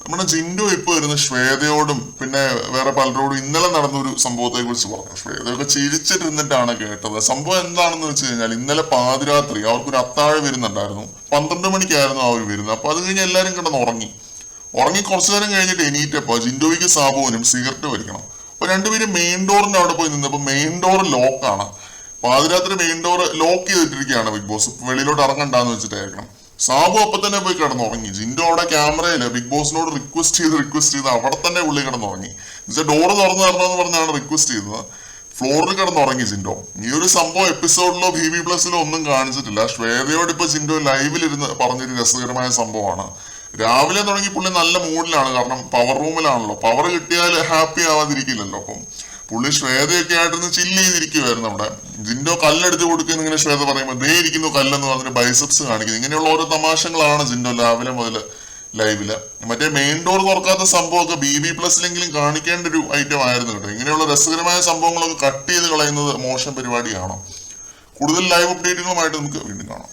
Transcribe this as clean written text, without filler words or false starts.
നമ്മുടെ ജിൻഡോ ഇപ്പൊ വരുന്ന ശ്വേതയോടും പിന്നെ വേറെ പലരോടും ഇന്നലെ നടന്ന ഒരു സംഭവത്തെ കുറിച്ച് പറഞ്ഞു. ശ്വേതയൊക്കെ ചിരിച്ചിട്ടിരുന്നിട്ടാണ് കേട്ടത്. സംഭവം എന്താണെന്ന് വെച്ച് കഴിഞ്ഞാൽ ഇന്നലെ പാതിരാത്രി അവർക്കൊരു അത്താഴം വരുന്നുണ്ടായിരുന്നു. 12 മണിക്കായിരുന്നു അവർ വരുന്നത്. അപ്പൊ അത് കഴിഞ്ഞ് എല്ലാരും കിടന്ന് ഉറങ്ങി കുറച്ചു നേരം കഴിഞ്ഞിട്ട് എണീറ്റപ്പോ ജിൻഡോയ്ക്ക് സാബുവിനും സിഗരറ്റ് വലിക്കണം. അപ്പൊ രണ്ടുപേരും മെയിൻ ഡോറിന്റെ അവിടെ പോയി നിന്നപ്പോ മെയിൻ ഡോർ ലോക്കാണ്. പാതിരാത്രി മെയിൻ ഡോർ ലോക്ക് ചെയ്തിട്ടിരിക്കുകയാണ് ബിഗ് ബോസ്. വെളിയിലോട്ട് ഇറങ്ങണ്ടാന്ന് വെച്ചിട്ടായിരിക്കണം. സാബു അപ്പൊ തന്നെ പോയി കിടന്നുറങ്ങി. ജിൻഡോ അവിടെ ക്യാമറയില് ബിഗ് ബോസിനോട് റിക്വസ്റ്റ് ചെയ്ത് അവിടെ തന്നെ ഉള്ളിൽ കിടന്നുറങ്ങി. എന്നുവെച്ചാൽ ഡോറ് തുറന്നു തരണമെന്ന് പറഞ്ഞാണ് റിക്വസ്റ്റ് ചെയ്തത്. ഫ്ലോറിൽ കിടന്നുറങ്ങി ജിൻഡോ. ഈ ഒരു സംഭവം എപ്പിസോഡിലോ BB+ലോ ഒന്നും കാണിച്ചിട്ടില്ല. ശ്വേതയോട് ഇപ്പൊ ജിൻഡോ ലൈവിലിരുന്ന് പറഞ്ഞൊരു രസകരമായ സംഭവമാണ്. രാവിലെ തുടങ്ങി പുള്ളി നല്ല മൂഡിലാണ്. കാരണം പവർ റൂമിലാണല്ലോ. പവർ കിട്ടിയാൽ ഹാപ്പി ആവാതിരിക്കില്ലല്ലോ. അപ്പം പുള്ളി ശ്വേതയൊക്കെ ആയിട്ടിരുന്ന് ചില്ല് ചെയ്തിരിക്കുവായിരുന്നു അവിടെ. ജിൻഡോ കല്ലെടുത്ത് കൊടുക്കുന്ന ഇങ്ങനെ ശ്വേത പറയുമ്പോൾ ദേ ഇരിക്കുന്നു കല്ലെന്ന് പറഞ്ഞിട്ട് ബൈസെപ്സ് കാണിക്കുന്നത്. ഇങ്ങനെയുള്ള ഓരോ തമാശകളാണ് ജിൻഡോ രാവിലെ മുതൽ ലൈവില്. മറ്റേ മെയിൻ ഡോർ തുറക്കാത്ത സംഭവമൊക്കെ BB+ലെങ്കിലും കാണിക്കേണ്ട ഒരു ഐറ്റം ആയിരുന്നു കേട്ടോ. ഇങ്ങനെയുള്ള രസകരമായ സംഭവങ്ങളൊക്കെ കട്ട് ചെയ്ത് കളയുന്നത് മോശം പരിപാടിയാണോ? കൂടുതൽ ലൈവ് അപ്ഡേറ്റുകളുമായിട്ട് നമുക്ക് വീണ്ടും കാണാം.